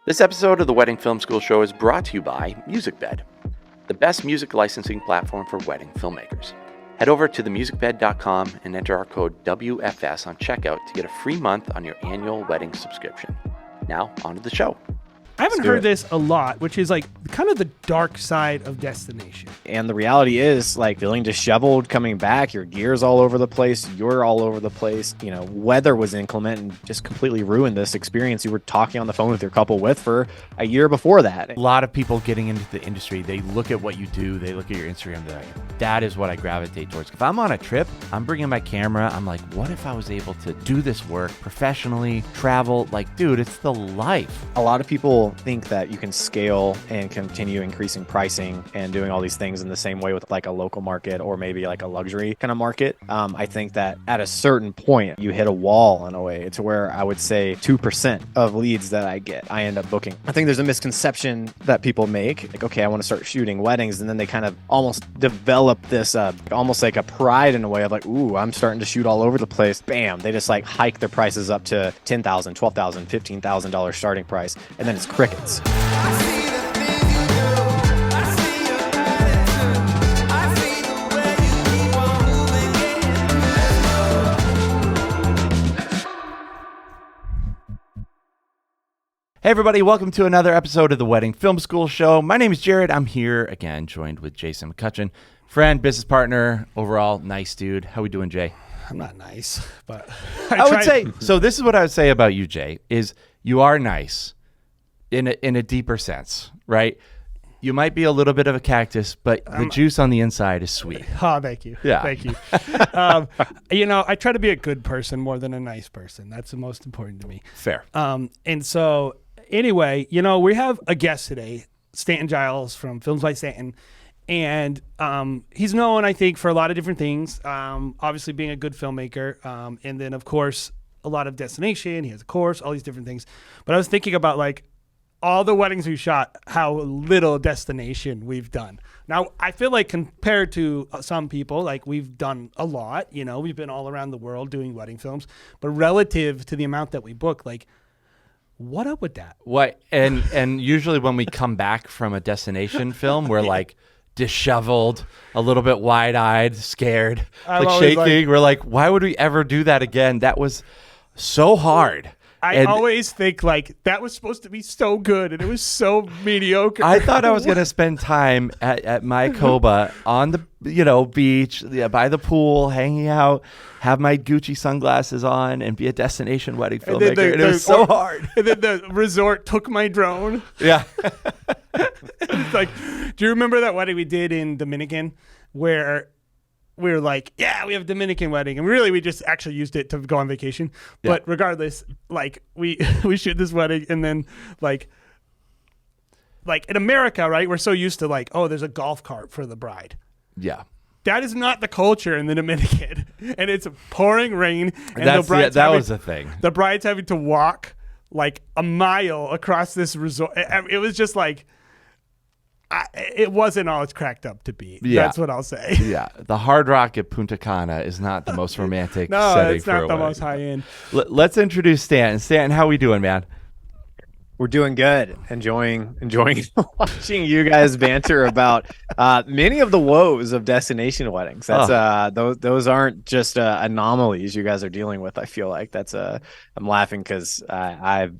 This episode of the Wedding Film School Show is brought to you by MusicBed, the best music licensing platform for wedding filmmakers. Head over to themusicbed.com and enter our code WFS on checkout to get a free month on your annual wedding subscription. Now, on to the show. I haven't heard this a lot, which is like kind of the dark side of destination. And the reality is, like, feeling disheveled coming back, your gear's all over the place, you're all over the place. You know, weather was inclement and just completely ruined this experience you were talking on the phone with your couple with for a year before that. A lot of people getting into the industry, they look at what you do, they look at your Instagram, they're like, that is what I gravitate towards. If I'm on a trip, I'm bringing my camera, I'm like, what if I was able to do this work professionally, travel? Like, dude, it's the life. A lot of people think that you can scale and continue increasing pricing and doing all these things in the same way with like a local market or maybe like a luxury kind of market. I think that at a certain point you hit a wall in a way. It's where I would say 2% of leads that I get, I end up booking. I think there's a misconception that people make, like, okay, I want to start shooting weddings, and then they kind of almost develop this almost like a pride in a way of like, ooh, I'm starting to shoot all over the place. Bam, they just like hike their prices up to $10,000, $12,000, $15,000 starting price, and then it's crickets. Hey everybody, welcome to another episode of the Wedding Film School Show. My name is Jared. I'm here again, joined with Jason McCutcheon, friend, business partner, overall nice dude. How we doing, Jay? I'm not nice, but I would say, so this is what I would say about you, Jay, is you are nice in a deeper sense, right? You might be a little bit of a cactus, but the juice on the inside is sweet. Oh, thank you. Yeah. Thank you. I try to be a good person more than a nice person. That's the most important to me. Fair. And so anyway, we have a guest today, Stanton Giles from Films by Stanton. And he's known, I think, for a lot of different things. Obviously being a good filmmaker. And then, of course, a lot of destination. He has a course, all these different things. But I was thinking about, like, all the weddings we shot, how little destination we've done. Now, I feel like compared to some people, like, we've done a lot. We've been all around the world doing wedding films. But relative to the amount that we book, like, what up with that? What? And usually when we come back from a destination film, we're like disheveled, a little bit wide-eyed, scared, like shaking. We're like, why would we ever do that again? That was so hard. I always think, like, that was supposed to be so good, and it was so mediocre. I thought I was going to spend time at my Coba on the beach, by the pool, hanging out, have my Gucci sunglasses on, and be a destination wedding filmmaker. And it was so hard. And then the resort took my drone. Yeah. It's like, do you remember that wedding we did in Dominican where we were like, yeah, we have a Dominican wedding. And really, we just actually used it to go on vacation. Yeah. But regardless, like, we shoot this wedding, and then like in America, right, we're so used to, like, oh, there's a golf cart for the bride. Yeah. That is not the culture in the Dominican. And it's pouring rain. And that was a thing. The bride's having to walk like a mile across this resort. It was just like, it wasn't all it's cracked up to be. Yeah. That's what I'll say. Yeah. The Hard Rock at Punta Cana is not the most romantic no, setting it's for not a the wedding. most high end. Let's introduce Stanton. Stanton, how we doing, man? We're doing good. Enjoying watching you guys banter about many of the woes of destination weddings. That's those aren't just anomalies you guys are dealing with. I feel like I'm laughing because I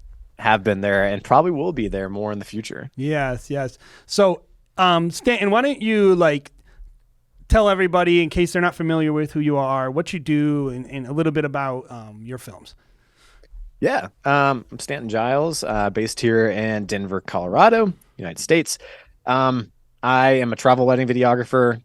have been there and probably will be there more in the future. Yes. So, Stanton, why don't you, like, tell everybody, in case they're not familiar with who you are, what you do, and a little bit about your films. Yeah. I'm Stanton Giles, based here in Denver, Colorado, United States. I am a travel wedding videographer.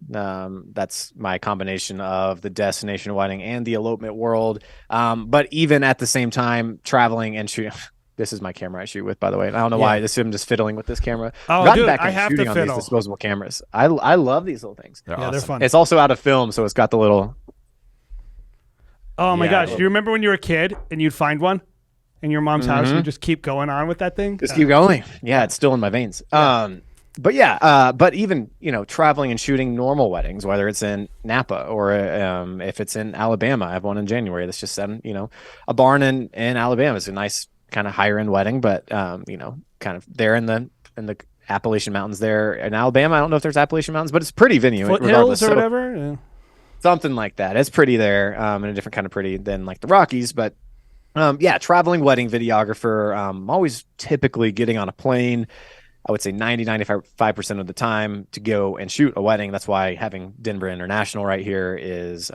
That's my combination of the destination wedding and the elopement world. But even at the same time, traveling and shooting. This is my camera I shoot with, by the way. I don't know why. I'm just fiddling with this camera. Oh, dude, back I have shooting to on fiddle. these disposable cameras. I love these little things. They're awesome. They're fun. It's also out of film, so it's got the little. Oh my gosh! Do you remember when you were a kid and you'd find one in your mom's house and you just keep going on with that thing? Just keep going. Yeah, it's still in my veins. Yeah. But even traveling and shooting normal weddings, whether it's in Napa or if it's in Alabama. I have one in January that's just set in a barn in Alabama. It's a nice kind of higher end wedding, but kind of there in the Appalachian Mountains there in Alabama. I don't know if there's Appalachian Mountains, but it's pretty venue regardless. Foothills or whatever. Yeah. Something like that. It's pretty there, and a different kind of pretty than like the Rockies. But yeah, traveling wedding videographer. I'm always typically getting on a plane. I would say 95% of the time to go and shoot a wedding. That's why having Denver International right here is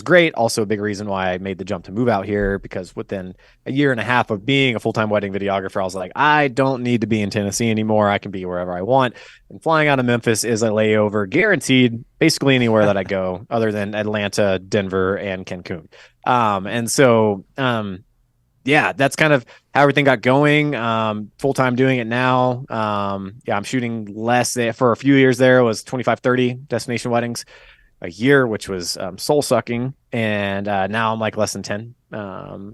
great. Also a big reason why I made the jump to move out here, because within a year and a half of being a full-time wedding videographer, I was like, I don't need to be in Tennessee anymore. I can be wherever I want. And flying out of Memphis is a layover guaranteed basically anywhere that I go other than Atlanta, Denver, and Cancun. And so yeah, that's kind of how everything got going. Full-time doing it now. Yeah, I'm shooting less for a few years there. It was 25, 30 destination weddings a year, which was soul sucking. And now I'm like less than 10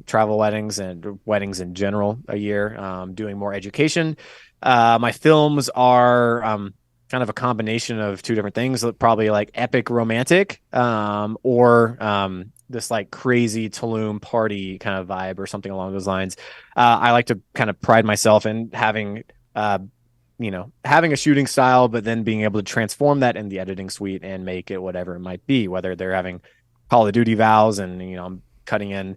travel weddings and weddings in general a year, doing more education. My films are kind of a combination of two different things, probably like epic romantic or this like crazy Tulum party kind of vibe or something along those lines. I like to kind of pride myself in having having a shooting style, but then being able to transform that in the editing suite and make it whatever it might be, whether they're having Call of Duty vows and, I'm cutting in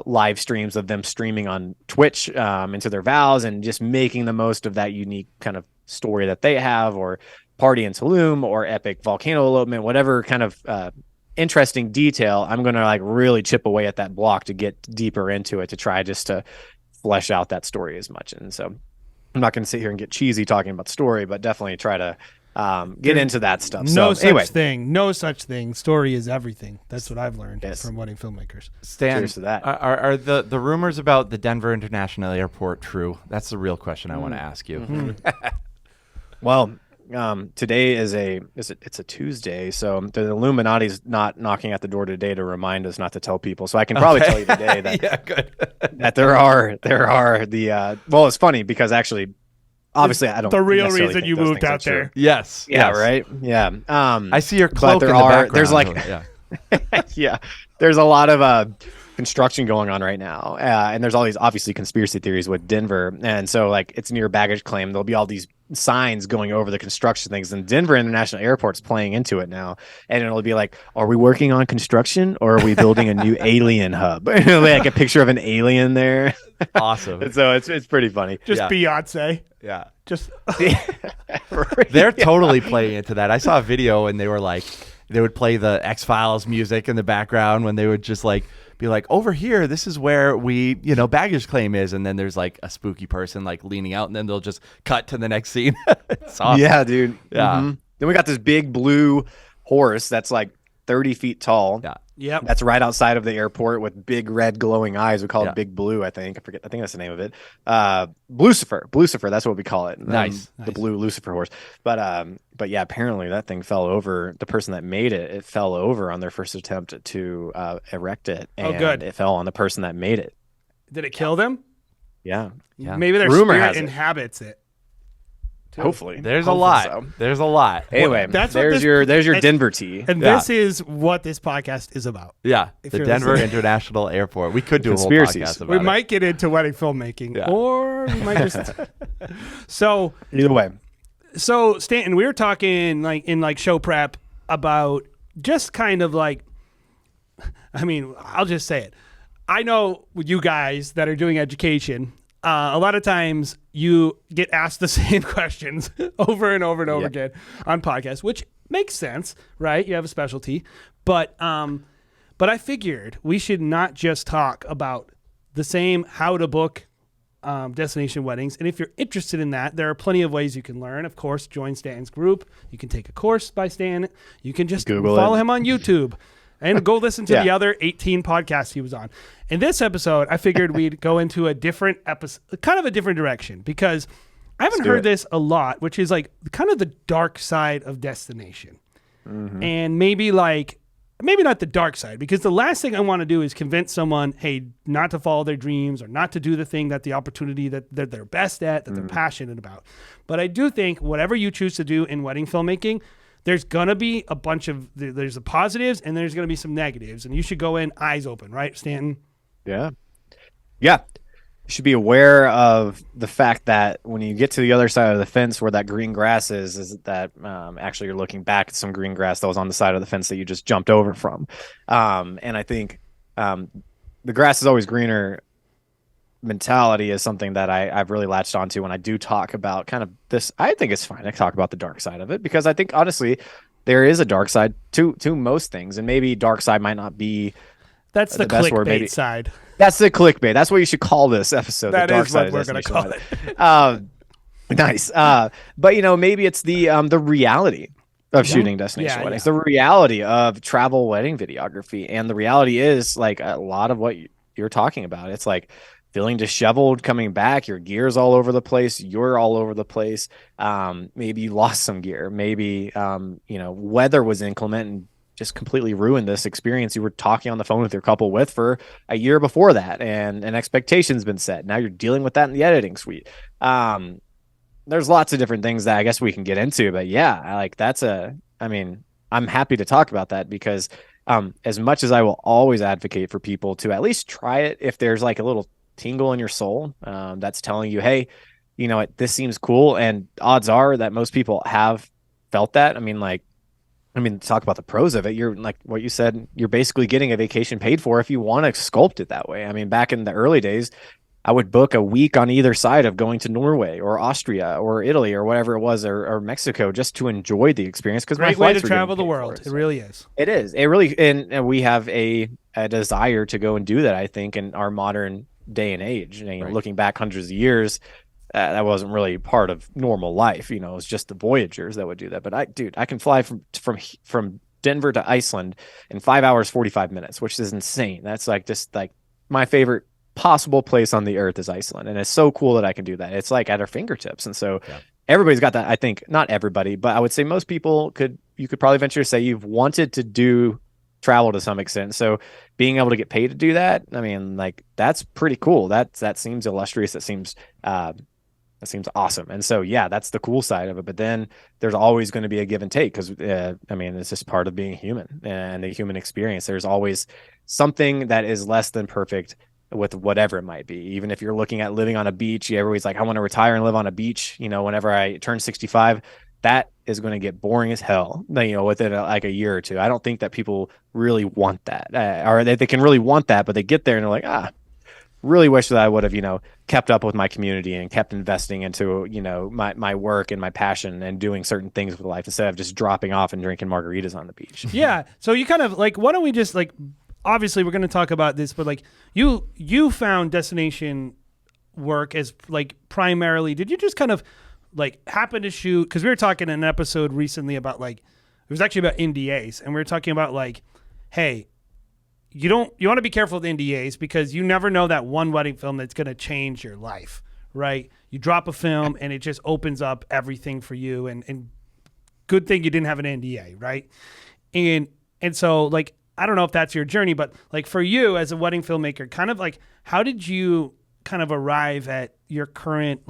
live streams of them streaming on Twitch into their vows and just making the most of that unique kind of story that they have, or party in Tulum or epic volcano elopement, whatever kind of interesting detail. I'm going to like really chip away at that block to get deeper into it, to try just to flesh out that story as much. And so I'm not going to sit here and get cheesy talking about story, but definitely try to get into that stuff. No so, anyway. such thing. Story is everything. That's what I've learned from wedding filmmakers. Stan, cheers to that. Are the rumors about the Denver International Airport true? That's the real question I want to ask you. Mm-hmm. Well, today is it's a Tuesday, so the Illuminati's not knocking at the door today to remind us not to tell people. So I can probably tell you today that yeah, good. that there are the well, it's funny because actually, obviously, I don't. The real necessarily reason think you those moved things are out there. true. Yes. Yeah. yes. Right. Yeah. I see your cloak but in the background. there's like yeah. yeah, there's a lot of construction going on right now, and there's all these obviously conspiracy theories with Denver, and so like it's near baggage claim. There'll be all these signs going over the construction things, and Denver International Airport's playing into it now, and it'll be like, are we working on construction or are we building a new alien hub? Like a picture of an alien there. Awesome. And so it's pretty funny. Just Yeah. Beyonce. Yeah. Just They're totally playing into that. I saw a video and they were like, they would play the X-Files music in the background when they would just like be like, over here, this is where we, baggage claim is. And then there's like a spooky person like leaning out, and then they'll just cut to the next scene. It's awesome. Yeah, dude. Yeah. Mhm. Then we got this big blue horse that's like 30 feet tall. Yeah. yep. That's right outside of the airport with big red glowing eyes. We call Yeah. it Big Blue, I think. I think that's the name of it. Lucifer, that's what we call it. Nice. The blue Lucifer horse. But yeah, apparently that thing fell over. The person that made it fell over on their first attempt to erect it. And good. it fell on the person that made it. Did it kill them? Yeah. Yeah. Maybe their Rumor spirit has it. inhabits it. Hopefully. There's a Hopefully lot. so. There's a lot. Anyway, That's what there's this- your and- Denver tea. And Yeah. this is what this podcast is about. Yeah. If The you're Denver listening. International Airport. We could do a whole Conspiracies. podcast about We it. might get into wedding filmmaking, Yeah. or we might just. So Either way. Stanton, we were talking like in like show prep about just kind of like, I mean, I'll just say it. I know with you guys that are doing education, a lot of times you get asked the same questions over and over and over again on podcasts, which makes sense, right? You have a specialty, but I figured we should not just talk about the same how to book destination weddings. And if you're interested in that, there are plenty of ways you can learn. Of course, join Stan's group. You can take a course by Stan. You can just Google follow it. him on YouTube and go listen to Yeah. the other 18 podcasts he was on. In this episode, I figured we'd go into a different episode, kind of a different direction, because I haven't do heard it. this a lot, which is like kind of the dark side of destination. And maybe not the dark side, because the last thing I want to do is convince someone, hey, not to follow their dreams or not to do the thing that the opportunity that they're best at, that they're passionate about. But I do think whatever you choose to do in wedding filmmaking, there's going to be a bunch of, there's the positives and there's going to be some negatives, and you should go in eyes open, right, Stanton? Yeah. Yeah. should be aware of the fact that when you get to the other side of the fence where that green grass is that actually you're looking back at some green grass that was on the side of the fence that you just jumped over from. And I think the grass is always greener mentality is something that I've really latched onto when I do talk about kind of this. I think it's fine to talk about the dark side of it, because I think honestly there is a dark side to most things, and maybe dark side might not be That's the best word, maybe. clickbait side. That's the clickbait. That's what you should call this episode. That the dark is side what of we're going to Destination call it. Nice. But maybe it's the reality of shooting destination weddings, the reality of travel wedding videography, and the reality is like a lot of what you're talking about. It's like feeling disheveled coming back, your gear's all over the place, you're all over the place. Maybe you lost some gear, maybe weather was inclement and just completely ruined this experience you were talking on the phone with your couple with for a year before that, and an expectation's been set. Now you're dealing with that in the editing suite. There's lots of different things that I guess we can get into, but yeah, like I'm happy to talk about that, because as much as I will always advocate for people to at least try it, if there's like a little tingle in your soul that's telling you, hey, you know what, this seems cool, and odds are that most people have felt that. Talk about the pros of it. You're like what you said, you're basically getting a vacation paid for if you want to sculpt it that way. I mean, back in the early days, I would book a week on either side of going to Norway or Austria or Italy or whatever it was, or Mexico, just to enjoy the experience. Because great way to travel the world. It really is. It is. It really, and we have a desire to go and do that, I think, in our modern day and age. And, looking back hundreds of years, that wasn't really part of normal life. It was just the voyagers that would do that. But I can fly from Denver to Iceland in 5 hours 45 minutes, which is insane. That's just my favorite possible place on the earth is Iceland, and it's so cool that I can do that. It's like at our fingertips. And so everybody's got that. I think not everybody, but I would say most people you could probably venture to say you've wanted to do travel to some extent. So being able to get paid to do that, that's pretty cool. That seems illustrious. That seems awesome. And so, yeah, that's the cool side of it. But then there's always going to be a give and take, because, it's just part of being human and the human experience. There's always something that is less than perfect with whatever it might be. Even if you're looking at living on a beach, everybody's like, I want to retire and live on a beach. Whenever I turn 65, that is going to get boring as hell, within a year or two. I don't think that people really want that, or they can really want that, but they get there and they're like, really wish that I would have, kept up with my community and kept investing into, my work and my passion and doing certain things with life, instead of just dropping off and drinking margaritas on the beach. Yeah. So you kind of why don't we just obviously we're going to talk about this, but you found destination work as primarily, did you just kind of happen to shoot? Because we were talking in an episode recently about it was actually about NDAs, and we were talking about hey, you want to be careful with NDAs, because you never know that one wedding film that's going to change your life, right? You drop a film and it just opens up everything for you, and good thing you didn't have an NDA, right? And so I don't know if that's your journey, but for you as a wedding filmmaker, kind of how did you kind of arrive at your current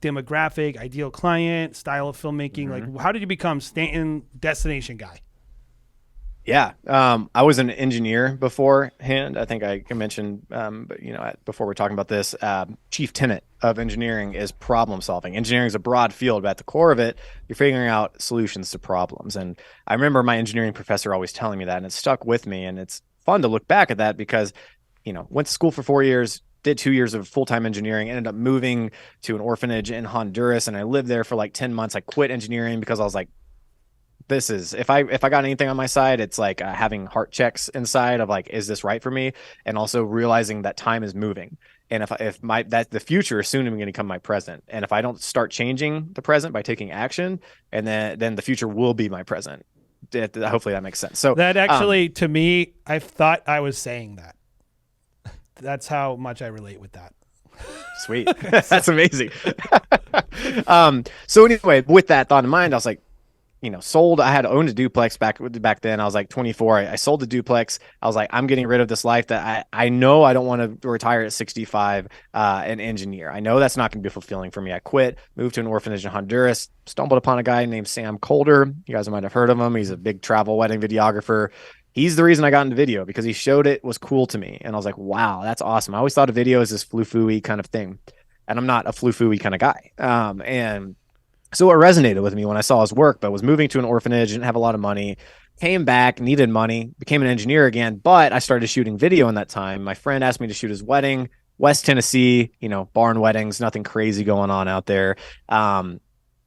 demographic, ideal client, style of filmmaking? Mm-hmm. How did you become Stanton destination guy? Yeah. I was an engineer beforehand. I think I mentioned, before we're talking about this, chief tenet of engineering is problem solving. Engineering is a broad field, but at the core of it, you're figuring out solutions to problems. And I remember my engineering professor always telling me that, and it stuck with me. And it's fun to look back at that, because, went to school for 4 years, did 2 years of full-time engineering, ended up moving to an orphanage in Honduras. And I lived there for 10 months. I quit engineering because I was like, this is, if I got anything on my side, it's having heart checks inside of is this right for me? And also realizing that time is moving. And if the future is soon going to become my present. And if I don't start changing the present by taking action, and then the future will be my present. Hopefully that makes sense. So that actually, to me, I thought I was saying that. That's how much I relate with that. Sweet. That's amazing. So anyway, with that thought in mind, I was like, sold. I had owned a duplex back then. I was 24. I sold the duplex. I was like, I'm getting rid of this life that I know I don't want to retire at 65, an engineer. I know that's not going to be fulfilling for me. I quit, moved to an orphanage in Honduras, stumbled upon a guy named Sam Colder. You guys might have heard of him. He's a big travel wedding videographer. he's the reason I got into video, because he showed it was cool to me. And I was like, wow, that's awesome. I always thought of video as this flu-fooey kind of thing. And I'm not a flu-fooey kind of guy. And so it resonated with me when I saw his work, but was moving to an orphanage, didn't have a lot of money, came back, needed money, became an engineer again. But I started shooting video in that time. My friend asked me to shoot his wedding, West Tennessee, barn weddings, nothing crazy going on out there.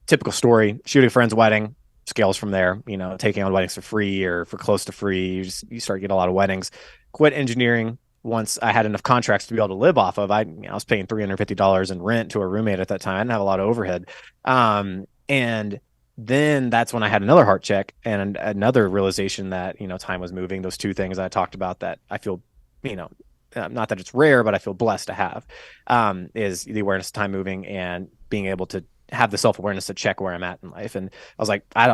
Typical story, shooting a friend's wedding, scales from there, taking on weddings for free or for close to free. You start getting a lot of weddings. Quit engineering once I had enough contracts to be able to live off of. I was paying $350 in rent to a roommate at that time. I didn't have a lot of overhead. And then that's when I had another heart check and another realization that, time was moving. Those two things I talked about that I feel, not that it's rare, but I feel blessed to have, is the awareness of time moving and being able to have the self-awareness to check where I'm at in life. And I was like, I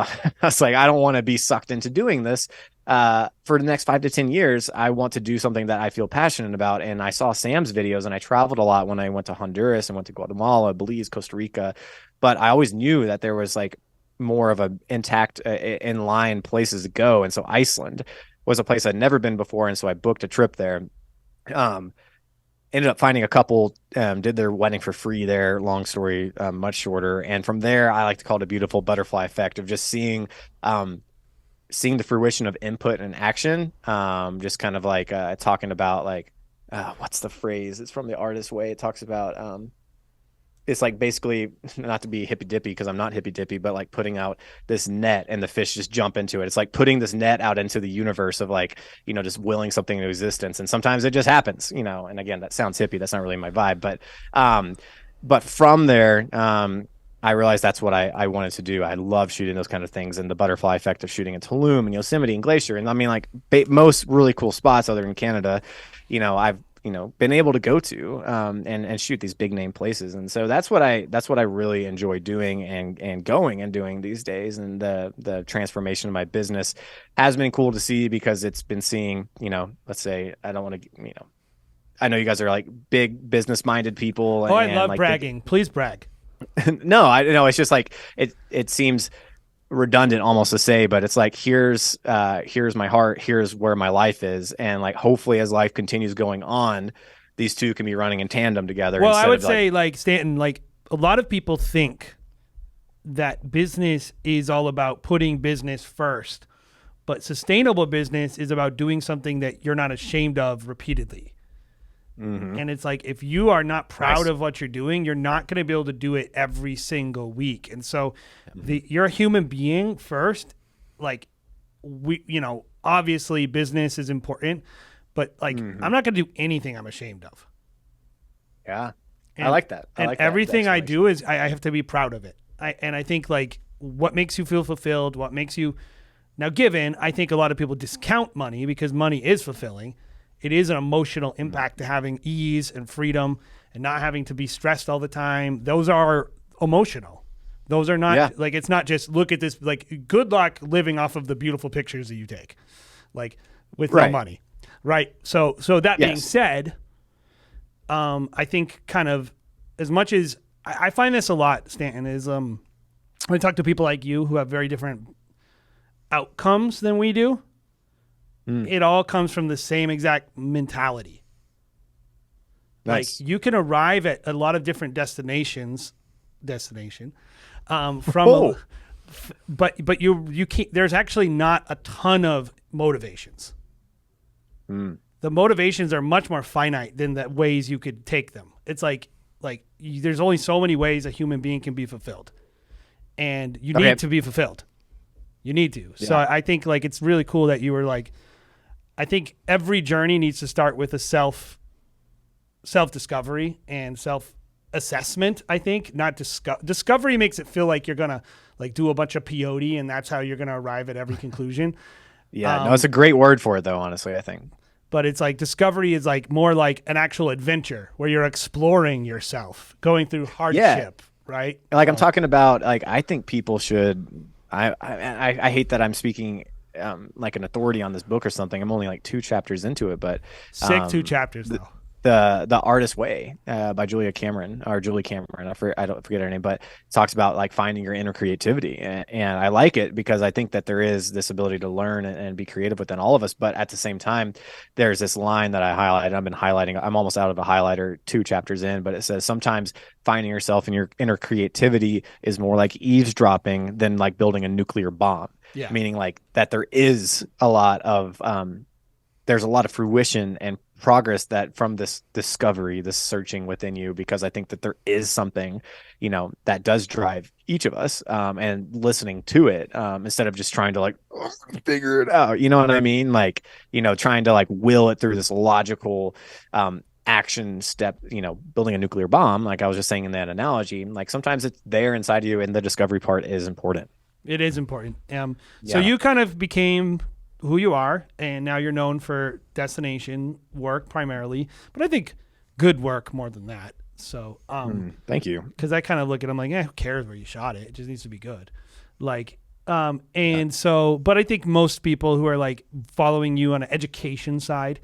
don't want to be sucked into doing this. For the next 5 to 10 years, I want to do something that I feel passionate about. And I saw Sam's videos, and I traveled a lot when I went to Honduras and went to Guatemala, Belize, Costa Rica. But I always knew that there was like more of a intact in line places to go. And so Iceland was a place I'd never been before. And so I booked a trip there. Ended up finding a couple, did their wedding for free there. Long story, much shorter. And from there, I like to call it a beautiful butterfly effect of just seeing the fruition of input and action. Just kind of like talking about like, what's the phrase? It's from The Artist's Way. It talks about, it's like basically, not to be hippy dippy, because I'm not hippy dippy, but like putting out this net and the fish just jump into it. It's like putting this net out into the universe of like, just willing something into existence. And sometimes it just happens, and again, that sounds hippie. That's not really my vibe, but from there, I realized that's what I wanted to do. I love shooting those kind of things, and the butterfly effect of shooting in Tulum and Yosemite and Glacier. And I mean, like most really cool spots other than Canada, I've been able to go to and shoot these big name places. And so that's what I really enjoy doing and going and doing these days. And the transformation of my business has been cool to see, because it's been seeing, let's say, I don't want to, I know you guys are like big business minded people. Oh, I love like bragging. Please brag. No, I know. It's just like, it seems redundant almost to say, but it's like, here's my heart, here's where my life is. And like, hopefully as life continues going on, these two can be running in tandem together. Well, I would say like Stanton, like a lot of people think that business is all about putting business first, but sustainable business is about doing something that you're not ashamed of repeatedly. Mm-hmm. And it's like, if you are not proud of what you're doing, you're not going to be able to do it every single week. And so you're a human being first. Like obviously business is important, but like, I'm not going to do anything I'm ashamed of. Yeah. I like that. Everything I do is I have to be proud of it. I think like what makes you feel fulfilled, what makes you now given, I think a lot of people discount money because money is fulfilling. It is an emotional impact to having ease and freedom and not having to be stressed all the time. Those are emotional. Those are not like, it's not just look at this, like good luck living off of the beautiful pictures that you take, like with no money. Right. So that being said, I think kind of as much as I find this a lot, Stanton, is when I talk to people like you who have very different outcomes than we do, it all comes from the same exact mentality. Nice. Like you can arrive at a lot of different from but you can't, there's actually not a ton of motivations. The motivations are much more finite than the ways you could take them. It's like there's only so many ways a human being can be fulfilled, and you need to be fulfilled. You need to. Yeah. So I think like it's really cool that you were like, I think every journey needs to start with a self-discovery and self-assessment, I think. Not discovery makes it feel like you're going to like do a bunch of peyote and that's how you're going to arrive at every conclusion. No, it's a great word for it though, honestly, I think. But it's like discovery is like more like an actual adventure where you're exploring yourself, going through hardship, right? Like I'm talking about, like, I think people should, I hate that I'm speaking like an authority on this book or something. I'm only like 2 chapters into it, but sick 2 chapters though. the Artist Way by Julie Cameron. I don't forget her name, but it talks about like finding your inner creativity, and I like it because I think that there is this ability to learn and be creative within all of us. But at the same time, there's this line that I highlighted. I've been highlighting. I'm almost out of a highlighter 2 chapters in, but it says sometimes finding yourself in your inner creativity is more like eavesdropping than like building a nuclear bomb. Yeah. Meaning like that there is a lot of there's a lot of fruition and progress that from this discovery, this searching within you, because I think that there is something, that does drive each of us, and listening to it, instead of just trying to like figure it out, you know what I mean? Like, trying to like will it through this logical, action step, building a nuclear bomb. Like I was just saying in that analogy, like sometimes it's there inside you and the discovery part is important. It is important. So Yeah. you kind of became who you are, and now you're known for destination work primarily, but I think good work more than that. So, Thank you. because I kind of look at them like, who cares where you shot it? It just needs to be good. Like, so, but I think most people who are like following you on an education side,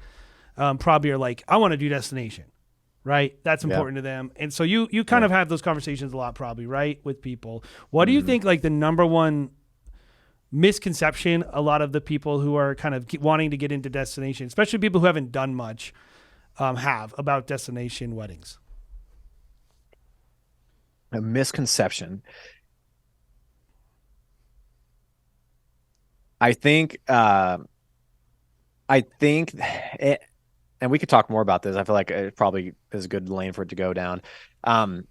probably are like, I want to do destination, right? That's important to them. And so you kind of have those conversations a lot, probably, right, with people. What do you think like the number one misconception a lot of the people who are kind of wanting to get into destination, especially people who haven't done much, have about destination weddings? A misconception. I think it, and we could talk more about this. I feel like it probably is a good lane for it to go down. A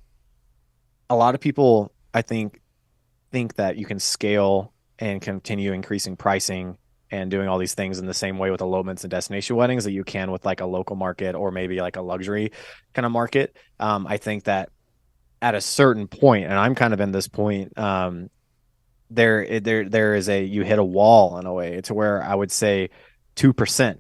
lot of people, I think that you can scale and continue increasing pricing and doing all these things in the same way with elopements and destination weddings that you can with like a local market or maybe like a luxury kind of market. I think that at a certain point, and I'm kind of in this point, there is you hit a wall in a way to where I would say 2%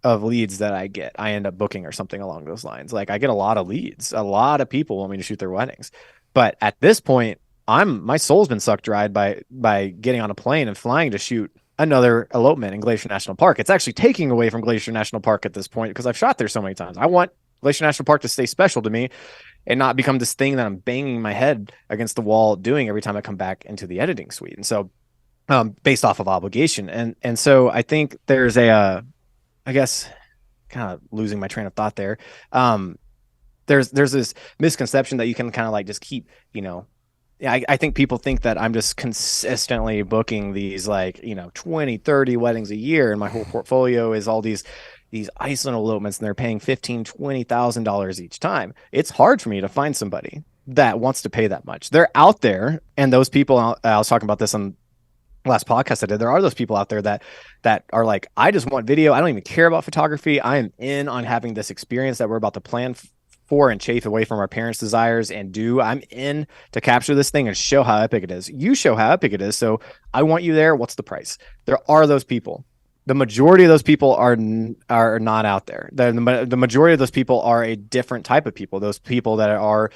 of leads that I end up booking or something along those lines. Like I get a lot of leads, a lot of people want me to shoot their weddings, but at this point, my soul's been sucked dry by getting on a plane and flying to shoot another elopement in Glacier National Park. It's actually taking away from Glacier National Park at this point because I've shot there so many times. I want Glacier National Park to stay special to me and not become this thing that I'm banging my head against the wall doing every time I come back into the editing suite. And so, based off of obligation. And so I think there's I guess kind of losing my train of thought there. There's this misconception that you can kind of like just keep, I think people think that I'm just consistently booking these like, 20, 30 weddings a year. And my whole portfolio is all these Iceland elopements and they're paying $15,000, $20,000 each time. It's hard for me to find somebody that wants to pay that much. They're out there. And those people, I was talking about this on last podcast I did, there are those people out there that are like, I just want video. I don't even care about photography. I am in on having this experience that we're about to plan for and chafe away from our parents' desires and do. I'm in to capture this thing and show how epic it is. You show how epic it is. So I want you there. What's the price? There are those people. The majority of those people are not out there. The majority of those people are a different type of people. Those people that are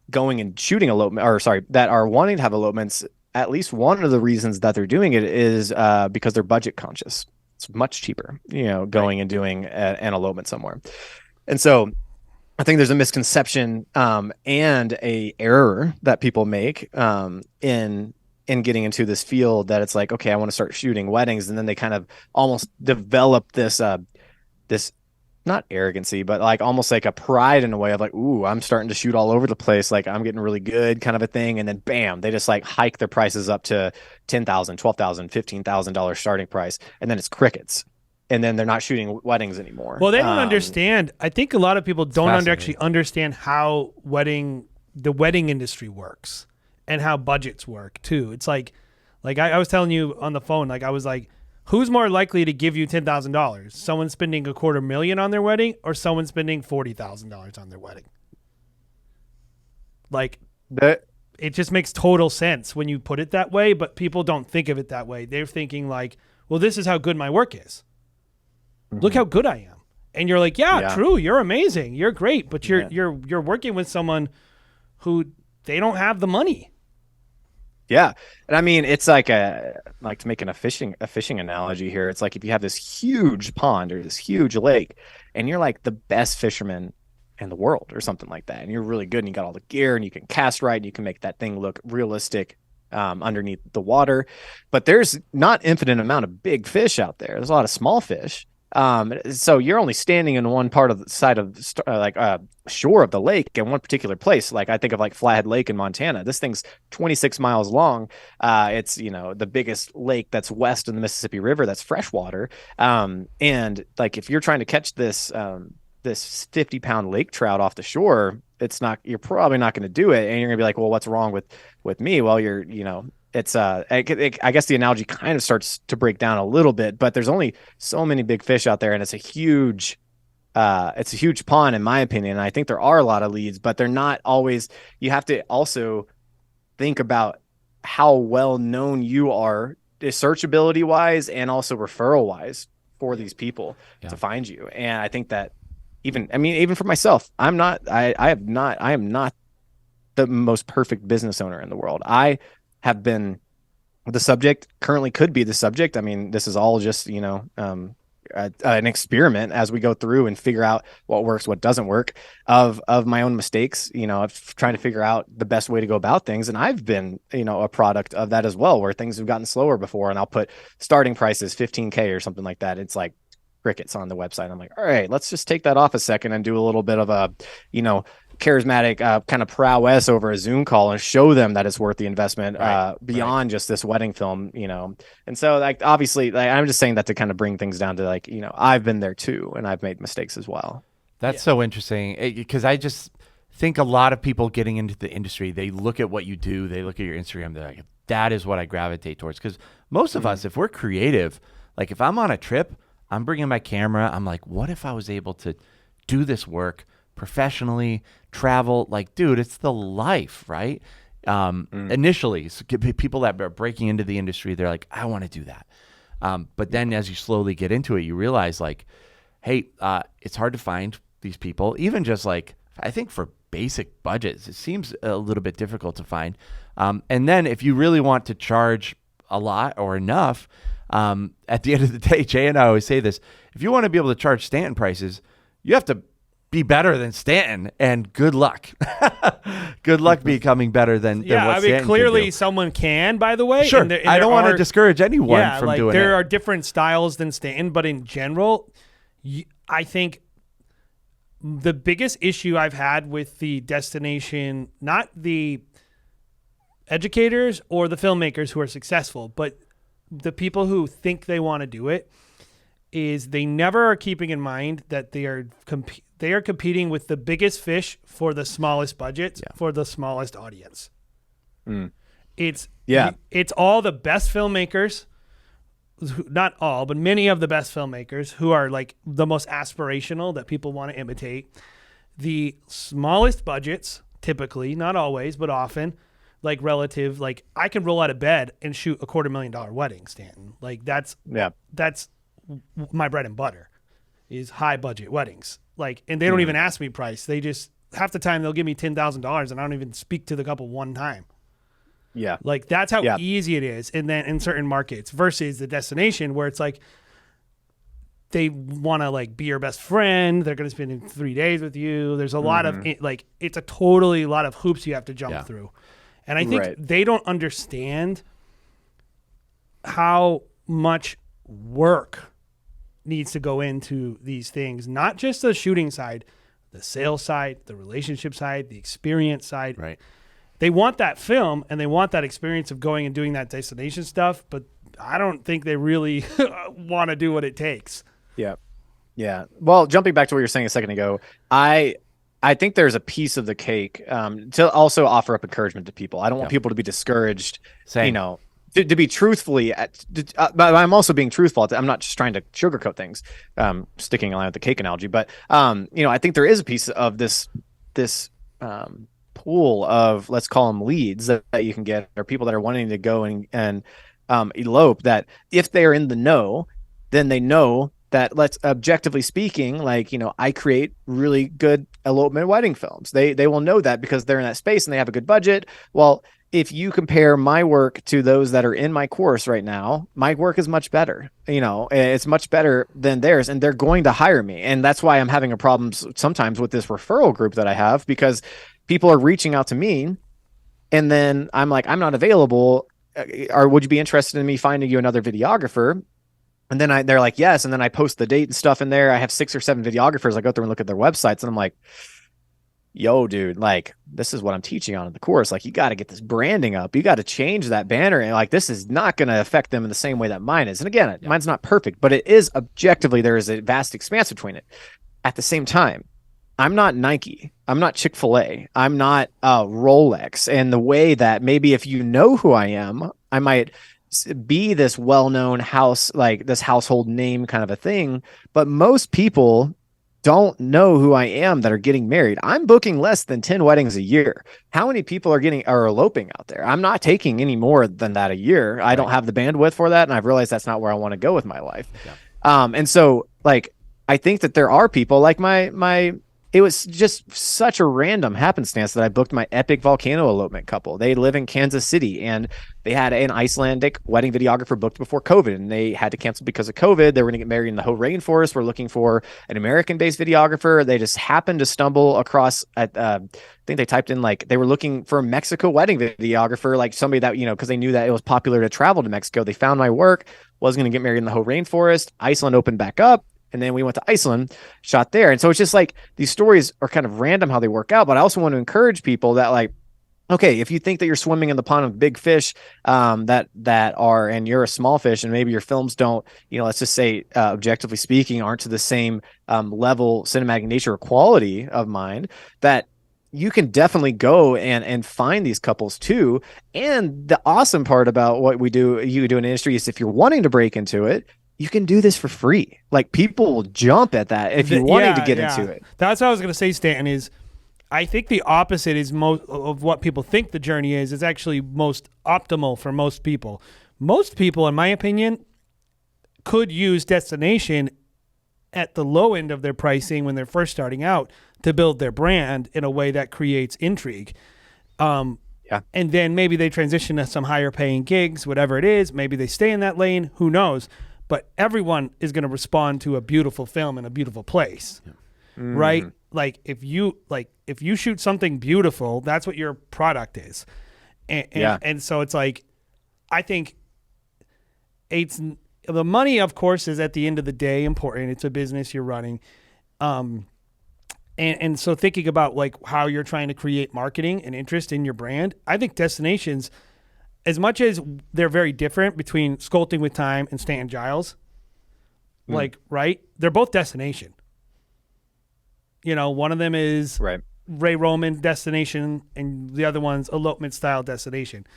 going and shooting that are wanting to have elopements. At least one of the reasons that they're doing it is because they're budget conscious. It's much cheaper, going and doing an elopement somewhere. And so I think there's a misconception and a error that people make in getting into this field that it's like, okay, I want to start shooting weddings, and then they kind of almost develop this not arrogancy, but like almost like a pride in a way of like, ooh, I'm starting to shoot all over the place, like I'm getting really good kind of a thing, and then bam, they just like hike their prices up to $10,000, $12,000, $15,000 starting price, and then it's crickets. And then they're not shooting weddings anymore. Well, they don't understand. I think a lot of people don't actually understand how the wedding industry works and how budgets work too. It's like I was telling you on the phone, like I was like, who's more likely to give you $10,000? Someone spending $250,000 on their wedding or someone spending $40,000 on their wedding? Like it just makes total sense when you put it that way, but people don't think of it that way. They're thinking like, well, this is how good my work is. Look how good I am. And you're like, yeah, true. You're amazing. You're great. But you're working with someone who they don't have the money. Yeah. And I mean, it's like to make a fishing analogy here. It's like if you have this huge pond or this huge lake and you're like the best fisherman in the world or something like that. And you're really good and you got all the gear and you can cast right and you can make that thing look realistic underneath the water. But there's not infinite amount of big fish out there. There's a lot of small fish. So you're only standing in one part of the side of shore of the lake in one particular place. Like I think of like Flathead Lake in Montana. This thing's 26 miles long. It's, the biggest lake that's west of the Mississippi River that's freshwater. And like if you're trying to catch this 50-pound lake trout off the shore, you're probably not going to do it. And you're gonna be like, well, what's wrong with me? Well, I guess the analogy kind of starts to break down a little bit, but there's only so many big fish out there, and it's a huge pond in my opinion. And I think there are a lot of leads, but they're not always. You have to also think about how well known you are, searchability wise, and also referral wise for these people to find you. And I think that even for myself, I am not the most perfect business owner in the world. I have been the subject, currently could be the subject. I mean, this is all just, an experiment as we go through and figure out what works, what doesn't work of my own mistakes, of trying to figure out the best way to go about things. And I've been, a product of that as well, where things have gotten slower before and I'll put starting prices 15K or something like that. It's like crickets on the website. I'm like, all right, let's just take that off a second and do a little bit of a, charismatic kind of prowess over a Zoom call and show them that it's worth the investment beyond just this wedding film, And so like, obviously I'm just saying that to kind of bring things down to like, I've been there too, and I've made mistakes as well. That's so interesting because I just think a lot of people getting into the industry, they look at what you do, they look at your Instagram, they're like, that is what I gravitate towards. Because most of us, if we're creative, like if I'm on a trip, I'm bringing my camera. I'm like, what if I was able to do this work professionally, travel? Like, dude, it's the life, right? Initially, so people that are breaking into the industry, they're like, I want to do that. But then as you slowly get into it, you realize like, hey, it's hard to find these people. Even just like, I think for basic budgets, it seems a little bit difficult to find. And then if you really want to charge a lot or enough, at the end of the day, Jay and I always say this, if you want to be able to charge Stanton prices, you have to be better than Stanton, and good luck. Good luck becoming better than what Stanton clearly can do. Someone can, by the way. Sure. And I don't want to discourage anyone from doing it. There are different styles than Stanton, but in general, I think the biggest issue I've had with the destination, not the educators or the filmmakers who are successful, but the people who think they want to do it, is they never are keeping in mind that they are competing with the biggest fish for the smallest budgets for the smallest audience. It's all the best filmmakers, not all, but many of the best filmmakers who are like the most aspirational that people want to imitate. The smallest budgets, typically, not always, but often, like relative, like I can roll out of bed and shoot a $250,000 wedding, Stanton. Like that's my bread and butter is high budget weddings. Like, and they don't even ask me price. They just, half the time they'll give me $10,000 and I don't even speak to the couple one time. Yeah. Like that's how easy it is. And then in certain markets versus the destination where it's like, they want to like be your best friend. They're going to spend 3 days with you. There's a lot of like, it's a lot of hoops you have to jump through. And I think they don't understand how much work needs to go into these things, not just the shooting side, the sales side, the relationship side, the experience side. Right. They want that film and they want that experience of going and doing that destination stuff, but I don't think they really want to do what it takes. Yeah. Yeah. Well, jumping back to what you were saying a second ago, I think there's a piece of the cake to also offer up encouragement to people. I don't want people to be discouraged, to be truthfully, but I'm also being truthful. I'm not just trying to sugarcoat things, sticking along with the cake analogy. But, I think there is a piece of this pool of, let's call them leads that you can get, or people that are wanting to go and elope, that if they are in the know, then they know that, let's objectively speaking, like, I create really good elopement wedding films. They will know that because they're in that space and they have a good budget. Well, if you compare my work to those that are in my course right now, my work is much better. It's much better than theirs, and they're going to hire me. And that's why I'm having a problem sometimes with this referral group that I have, because people are reaching out to me, and then I'm like, I'm not available. Or would you be interested in me finding you another videographer? And then they're like, yes. And then I post the date and stuff in there. I have 6 or 7 videographers. I go through and look at their websites, and I'm like, yo, dude, like, this is what I'm teaching on in the course. Like, you got to get this branding up. You got to change that banner. And like, this is not going to affect them in the same way that mine is. And again, mine's not perfect, but it is objectively, there is a vast expanse between it. At the same time, I'm not Nike. I'm not Chick-fil-A. I'm not Rolex. And the way that maybe if you know who I am, I might be this well-known house, like this household name kind of a thing. But most people don't know who I am that are getting married. I'm booking less than 10 weddings a year. How many people are eloping out there? I'm not taking any more than that a year. I don't have the bandwidth for that. And I've realized that's not where I want to go with my life. Yeah. And so like, I think that there are people like it was just such a random happenstance that I booked my epic volcano elopement couple. They live in Kansas City, and they had an Icelandic wedding videographer booked before COVID, and they had to cancel because of COVID. They were going to get married in the Hoh rainforest. We're looking for an American-based videographer. They just happened to stumble across I think they typed in, like, they were looking for a Mexico wedding videographer, like somebody that, because they knew that it was popular to travel to Mexico. They found my work, was going to get married in the Hoh rainforest. Iceland opened back up. And then we went to Iceland, shot there. And so it's just like, these stories are kind of random how they work out. But I also want to encourage people that, like, okay, if you think that you're swimming in the pond of big fish and you're a small fish, and maybe your films don't, let's just say, objectively speaking, aren't to the same level, cinematic nature or quality of mine, that you can definitely go and find these couples too. And the awesome part about what you do in the industry is, if you're wanting to break into it, you can do this for free. Like, people will jump at that if you're wanting to get into it. That's what I was going to say, Stanton, is I think the opposite is most of what people think the journey is actually most optimal for most people. Most people, in my opinion, could use destination at the low end of their pricing when they're first starting out to build their brand in a way that creates intrigue. And then maybe they transition to some higher paying gigs, whatever it is. Maybe they stay in that lane. Who knows? But everyone is going to respond to a beautiful film in a beautiful place, right? Like, if you shoot something beautiful, that's what your product is. And so it's like, I think the money, of course, is at the end of the day important. It's a business you're running. And so thinking about, like, how you're trying to create marketing and interest in your brand, I think destinations, as much as they're very different between Sculpting with Time and Stanton Giles, like, right? They're both destination. One of them is Ray Roman destination, and the other one's elopement style destination.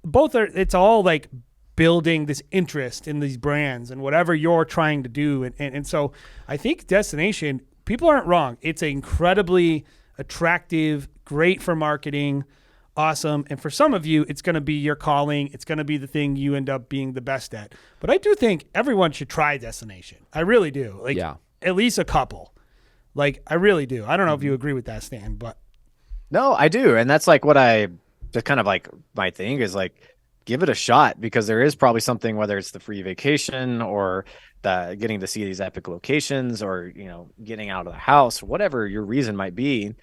Both are, it's all like building this interest in these brands and whatever you're trying to do. And so I think destination, people aren't wrong. It's incredibly attractive, great for marketing, awesome. And for some of you, it's going to be your calling. It's going to be the thing you end up being the best at. But I do think everyone should try destination. I really do. Like, at least a couple. Like, I really do. I don't know if you agree with that, Stan, but. No, I do. And that's like what just kind of like my thing is, like, give it a shot, because there is probably something, whether it's the free vacation or the getting to see these epic locations, or, getting out of the house, whatever your reason might be,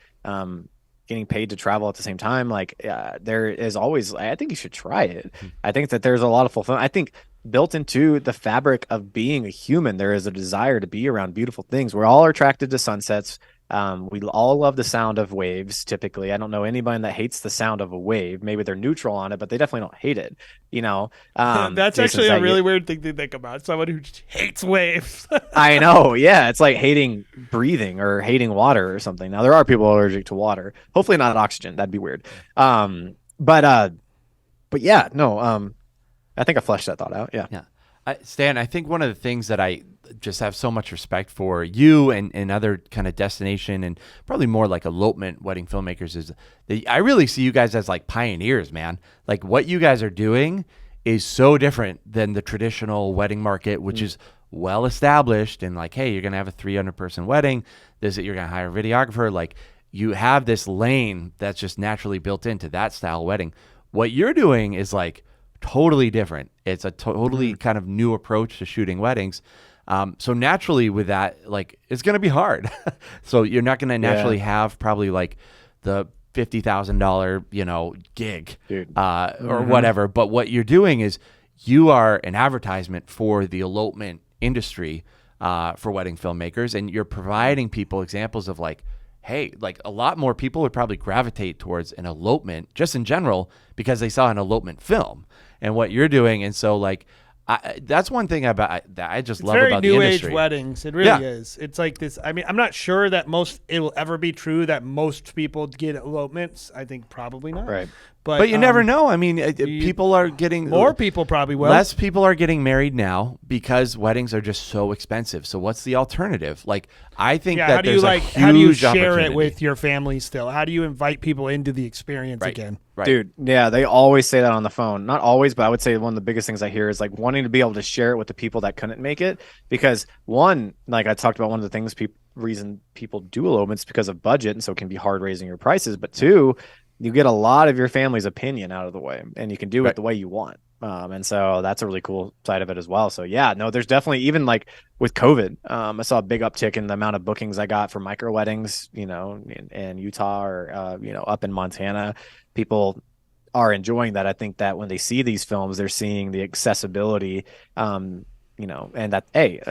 getting paid to travel at the same time. Like, there is always, I think you should try it. I think that there's a lot of fulfillment. I think built into the fabric of being a human, there is a desire to be around beautiful things. We're all attracted to sunsets. We all love the sound of waves. Typically, I don't know anybody that hates the sound of a wave. Maybe they're neutral on it, but they definitely don't hate it. That's actually a really weird thing to think about. Someone who hates waves. I know. Yeah. It's like hating breathing or hating water or something. Now, there are people allergic to water, hopefully not oxygen. That'd be weird. But yeah, no, I think I fleshed that thought out. Yeah. Stan, I think one of the things that I just have so much respect for you and other kind of destination and probably more like elopement wedding filmmakers is that I really see you guys as like pioneers, man. Like, what you guys are doing is so different than the traditional wedding market, which is well established, and like, hey, you're going to have a 300-person wedding. You're going to hire a videographer. Like, you have this lane that's just naturally built into that style wedding. What you're doing is like totally different. It's a totally kind of new approach to shooting weddings. So naturally with that, like, it's going to be hard. So you're not going to naturally have probably like the $50,000, gig, or whatever. But what you're doing is you are an advertisement for the elopement industry, for wedding filmmakers. And you're providing people examples of like, hey, like a lot more people would probably gravitate towards an elopement just in general because they saw an elopement film and what you're doing. And so like, that's one thing that I just love about the industry. Very new age weddings. It really is. It's like this. I mean, I'm not sure that it will ever be true that most people get elopements. I think probably not. Right. But you never know. I mean, people are getting more people probably will. Less people are getting married now because weddings are just so expensive. So what's the alternative? Like, I think that there's a huge how do you share opportunity. it with your family still? How do you invite people into the experience again? Right. Dude, yeah, they always say that on the phone. Not always, but I would say one of the biggest things I hear is like wanting to be able to share it with the people that couldn't make it. Because one, like I talked about, one of the things reason people do elopements because of budget, and so it can be hard raising your prices. But two, you get a lot of your family's opinion out of the way, and you can do it the way you want. And so that's a really cool side of it as well. So yeah, no, there's definitely, even like with COVID, I saw a big uptick in the amount of bookings I got for micro weddings, in Utah or, up in Montana. People are enjoying that. I think that when they see these films, they're seeing the accessibility, and that, hey,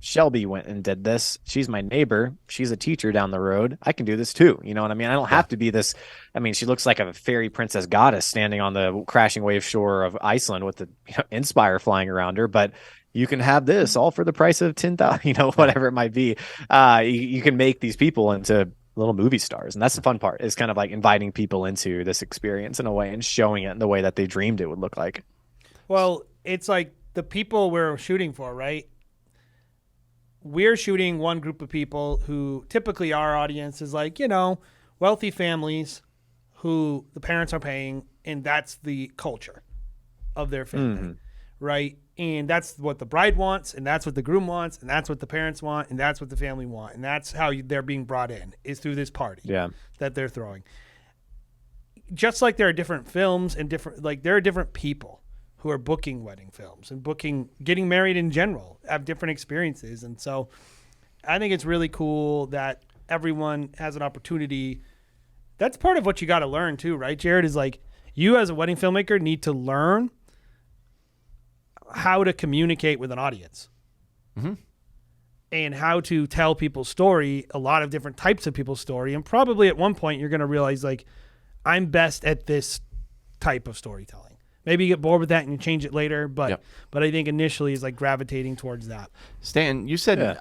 Shelby went and did this. She's my neighbor. She's a teacher down the road. I can do this too. You know what I mean? I don't have to be this. I mean, she looks like a fairy princess goddess standing on the crashing wave shore of Iceland with the Inspire flying around her. But you can have this all for the price of 10,000, whatever it might be. You can make these people into little movie stars. And that's the fun part, is kind of like inviting people into this experience in a way and showing it in the way that they dreamed it would look like. Well, it's like the people we're shooting for, right? We're shooting one group of people who typically our audience is like, wealthy families who the parents are paying, and that's the culture of their family, right? And that's what the bride wants, and that's what the groom wants, and that's what the parents want, and that's what the family want, and that's how they're being brought in, is through this party that they're throwing. Just like there are different films and there are different people who are booking wedding films and getting married in general, have different experiences. And so I think it's really cool that everyone has an opportunity. That's part of what you got to learn too, right, Jared? Is like, you as a wedding filmmaker need to learn how to communicate with an audience and how to tell people's story, a lot of different types of people's story. And probably at one point you're going to realize, like, I'm best at this type of storytelling. Maybe you get bored with that and you change it later, but I think initially is like gravitating towards that. Stanton, you said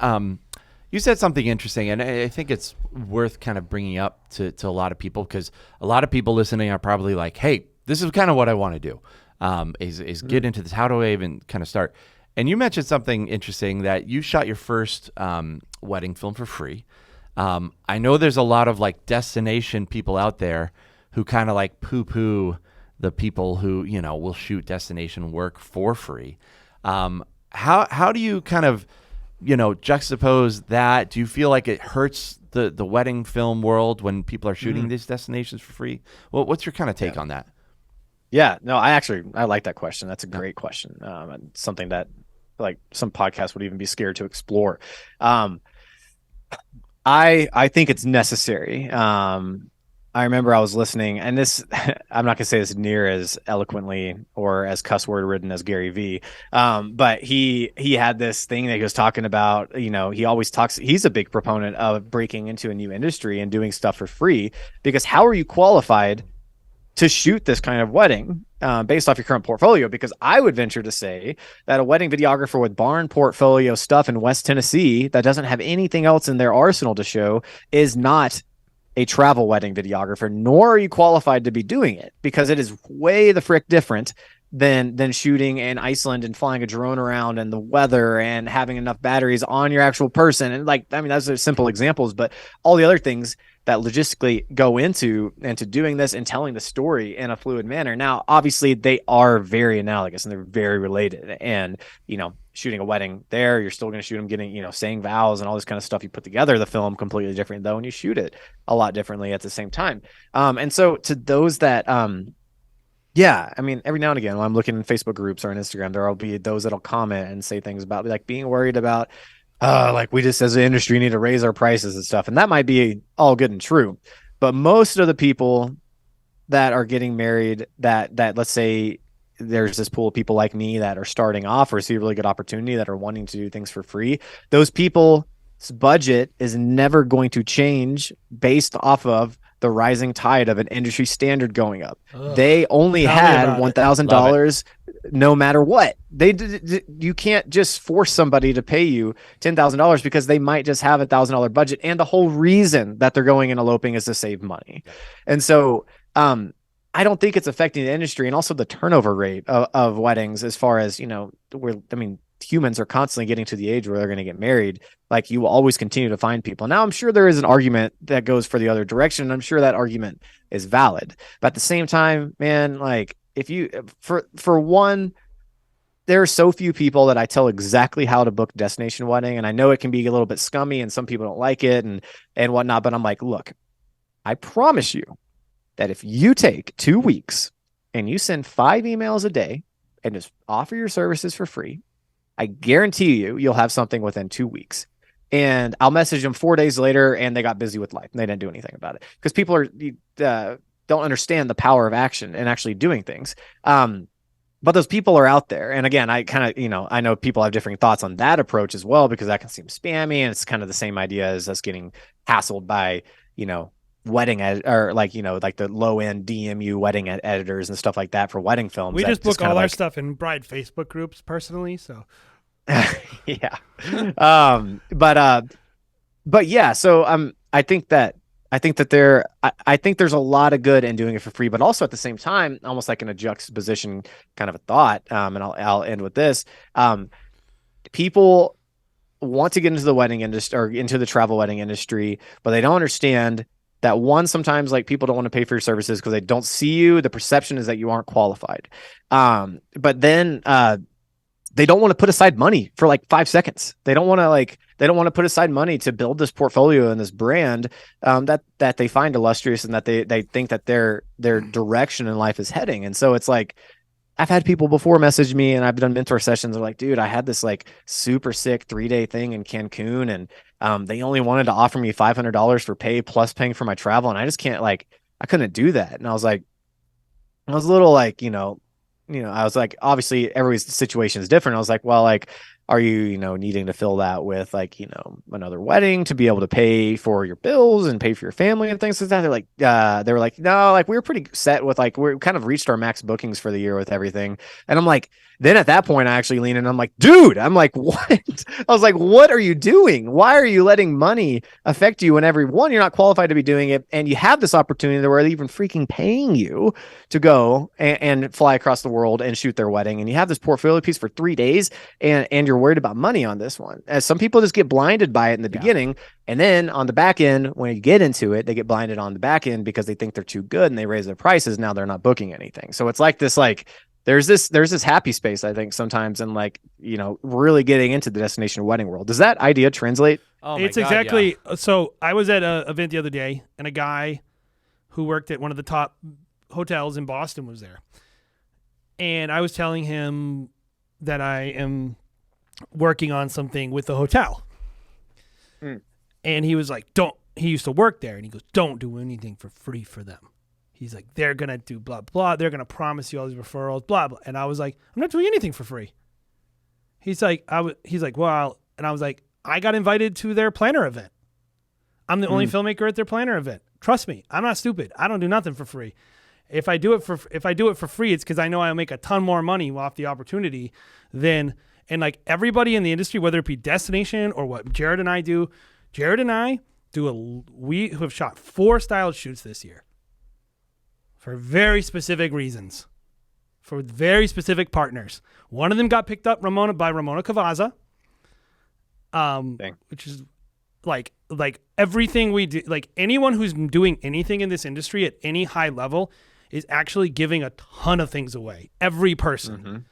you said something interesting, and I think it's worth kind of bringing up to a lot of people, because a lot of people listening are probably like, hey, this is kind of what I want to do, is get into this. How do I even kind of start? And you mentioned something interesting, that you shot your first wedding film for free. I know there's a lot of like destination people out there who kind of like poo-poo the people who, will shoot destination work for free. How do you kind of, juxtapose that? Do you feel like it hurts the wedding film world when people are shooting these destinations for free? Well, what's your kind of take on that? Yeah, no, I like that question. That's a great question. And something that like some podcasts would even be scared to explore. I think it's necessary. I remember I was listening, and this, I'm not gonna say this near as eloquently or as cuss word ridden as Gary Vee, but he had this thing that he was talking about. He always talks. He's a big proponent of breaking into a new industry and doing stuff for free, because how are you qualified to shoot this kind of wedding based off your current portfolio? Because I would venture to say that a wedding videographer with barn portfolio stuff in West Tennessee that doesn't have anything else in their arsenal to show is not a travel wedding videographer, nor are you qualified to be doing it, because it is way the frick different than shooting in Iceland and flying a drone around and the weather and having enough batteries on your actual person. And those are simple examples, but all the other things that logistically go into doing this and telling the story in a fluid manner. Now, obviously they are very analogous and they're very related, and, shooting a wedding there, you're still going to shoot them getting, saying vows and all this kind of stuff. You put together the film completely different though, and you shoot it a lot differently at the same time. And so to those that Yeah, I mean, every now and again, when I'm looking in Facebook groups or on Instagram, there will be those that'll comment and say things about like being worried about, like we just as an industry need to raise our prices and stuff. And that might be all good and true, but most of the people that are getting married, that let's say there's this pool of people like me that are starting off or see a really good opportunity that are wanting to do things for free. Those people's budget is never going to change based off of the rising tide of an industry standard going up. Ugh, they only tell me had about it. $1,000 no matter what. You can't just force somebody to pay you $10,000 because they might just have $1,000 budget. And the whole reason that they're going and eloping is to save money. And so, I don't think it's affecting the industry and also the turnover rate of weddings as far as, humans are constantly getting to the age where they're going to get married. Like you will always continue to find people. Now, I'm sure there is an argument that goes for the other direction. And I'm sure that argument is valid. But at the same time, man, like if you, for one, there are so few people that I tell exactly how to book destination wedding. And I know it can be a little bit scummy and some people don't like it and whatnot. But I'm like, look, I promise you that if you take 2 weeks and you send 5 emails a day and just offer your services for free, I guarantee you'll have something within 2 weeks. And I'll message them 4 days later and they got busy with life and they didn't do anything about it because people don't understand the power of action and actually doing things. But those people are out there. And again, I kind of, I know people have different thoughts on that approach as well, because that can seem spammy and it's kind of the same idea as us getting hassled by, wedding or like the low end DMU wedding editors and stuff like that for wedding films. We just book all our stuff in bride Facebook groups personally. So yeah. But yeah, so I think there's a lot of good in doing it for free, but also at the same time, almost like in a juxtaposition kind of a thought. And I'll end with this. People want to get into the wedding industry or into the travel wedding industry, but they don't understand that one, sometimes like people don't want to pay for your services because they don't see you. The perception is that you aren't qualified. But then they don't want to put aside money for like 5 seconds. They don't want to put aside money to build this portfolio and this brand that they find illustrious and that they think that their direction in life is heading. And so it's like, I've had people before message me and I've done mentor sessions. They're like, dude, I had this like super sick 3-day thing in Cancun and they only wanted to offer me $500 for pay plus paying for my travel. And I just can't I couldn't do that. And I was a little like, I was like, obviously everybody's situation is different. I was like, well, like, are you, needing to fill that with like, another wedding to be able to pay for your bills and pay for your family and things like that? They're like, they were like, no, like we were pretty set with like, we kind of reached our max bookings for the year with everything. And I'm like, then at that point, I actually lean in and I'm like, dude, I'm like, what? I was like, what are you doing? Why are you letting money affect you when everyone, you're not qualified to be doing it? And you have this opportunity where they're even freaking paying you to go and fly across the world and shoot their wedding. And you have this portfolio piece for 3 days and you're worried about money on this one. As some people just get blinded by it in the beginning. And then on the back end, when you get into it, they get blinded on the back end because they think they're too good and they raise their prices. Now they're not booking anything. So it's like this, there's this happy space, I think, sometimes, and really getting into the destination wedding world. Does that idea translate? Oh my it's God, exactly. yeah. So I was at an event the other day, and a guy who worked at one of the top hotels in Boston was there, and I was telling him that I am working on something with the hotel, and he was like, "Don't." He used to work there, and he goes, "Don't do anything for free for them." He's like, they're going to do blah, blah. They're going to promise you all these referrals, blah, blah. And I was like, I'm not doing anything for free. He's like, well, and I was like, I got invited to their planner event. I'm the only filmmaker at their planner event. Trust me, I'm not stupid. I don't do nothing for free. If I do it for free, it's because I know I'll make a ton more money off the opportunity than, and like everybody in the industry, whether it be destination or what Jared and I do, we have shot 4 styled shoots this year. For very specific reasons, for very specific partners. One of them got picked up by Ramona Cavazza, which is like everything we do. Like anyone who's doing anything in this industry at any high level is actually giving a ton of things away. Every person,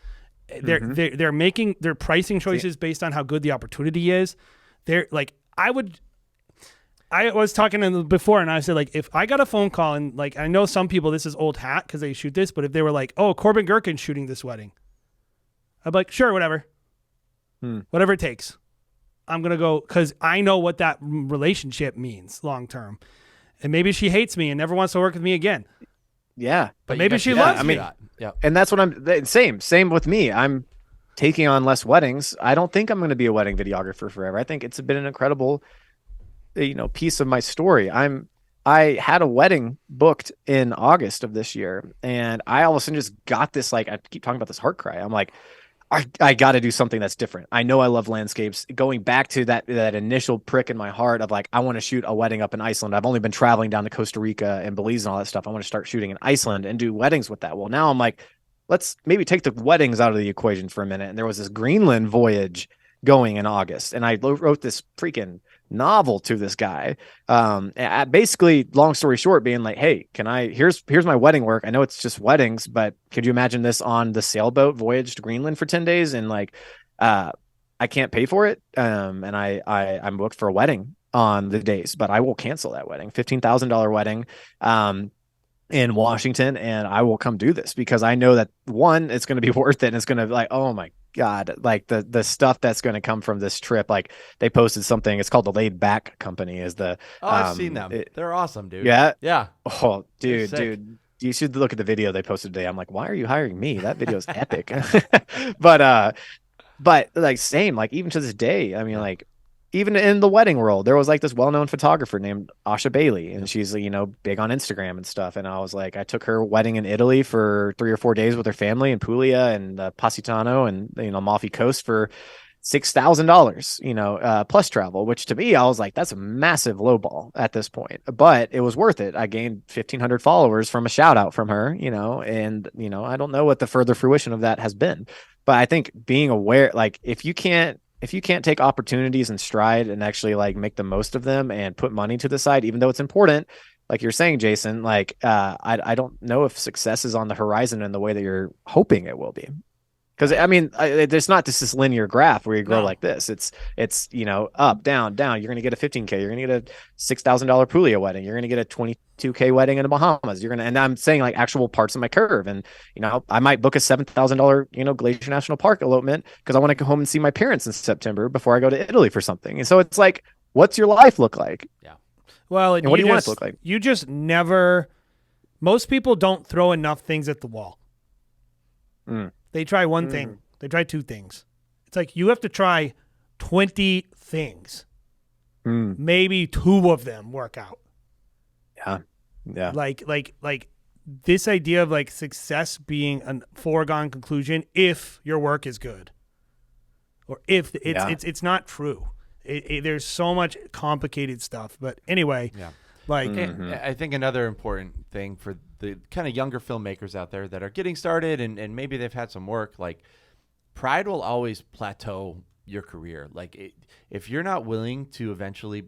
they're making their pricing choices based on how good the opportunity is. They're like, I was talking to them before, and I said, like, if I got a phone call, and like, I know some people, this is old hat because they shoot this, but if they were like, oh, Corbin Gherkin's shooting this wedding, I'd be like, sure, whatever. Whatever it takes. I'm going to go because I know what that relationship means long term. And maybe she hates me and never wants to work with me again. Yeah. But maybe she loves me. Yeah. And that's what same with me. I'm taking on less weddings. I don't think I'm going to be a wedding videographer forever. I think it's been an incredible, piece of my story. I had a wedding booked in August of this year, and I all of a sudden just got this, like, I keep talking about this heart cry. I'm like, I got to do something that's different. I know I love landscapes. Going back to that initial prick in my heart of like, I want to shoot a wedding up in Iceland. I've only been traveling down to Costa Rica and Belize and all that stuff. I want to start shooting in Iceland and do weddings with that. Well, now I'm like, let's maybe take the weddings out of the equation for a minute. And there was this Greenland voyage going in August, and I wrote this freaking novel to this guy. Basically, long story short, being like, hey, here's my wedding work. I know it's just weddings, but could you imagine this on the sailboat voyage to Greenland for 10 days? And like, I can't pay for it. And I'm booked for a wedding on the days, but I will cancel that wedding, $15,000 wedding, in Washington. And I will come do this because I know that one, it's going to be worth it. And it's going to be like, oh my God, like the stuff that's going to come from this trip. Like they posted something, it's called the Laid Back Company I've seen them. They're awesome, dude. Yeah. Oh, dude, you should look at the video they posted today. I'm like, why are you hiring me? That video is epic. But like same, like even to this day, I mean, like even in the wedding world, there was like this well-known photographer named Asha Bailey, and she's, big on Instagram and stuff. And I was like, I took her wedding in Italy for 3 or 4 days with her family in Puglia and Positano and, Amalfi Coast for $6,000, plus travel, which to me, I was like, that's a massive lowball at this point, but it was worth it. I gained 1,500 followers from a shout out from her, and, I don't know what the further fruition of that has been, but I think being aware, like if you can't take opportunities in stride and actually like make the most of them and put money to the side, even though it's important, like you're saying, Jason, like, I don't know if success is on the horizon in the way that you're hoping it will be. Because I mean, there's not just this linear graph where you grow like this. It's up, down, down. You're going to get a 15K. You're going to get a $6,000 Puglia wedding. You're going to get a 22K wedding in the Bahamas. And I'm saying like actual parts of my curve. And I might book a $7,000 Glacier National Park elopement because I want to go home and see my parents in September before I go to Italy for something. And so it's like, what's your life look like? Yeah. Well, and what do you want it to look like? You just never. Most people don't throw enough things at the wall. They try one thing. They try 2 things. It's like you have to try 20 things. Maybe 2 of them work out. Yeah. Like this idea of like success being a foregone conclusion if your work is good, or if it's not true. There's so much complicated stuff. But anyway, like I think another important thing for the kind of younger filmmakers out there that are getting started and maybe they've had some work, like pride will always plateau your career. Like if you're not willing to eventually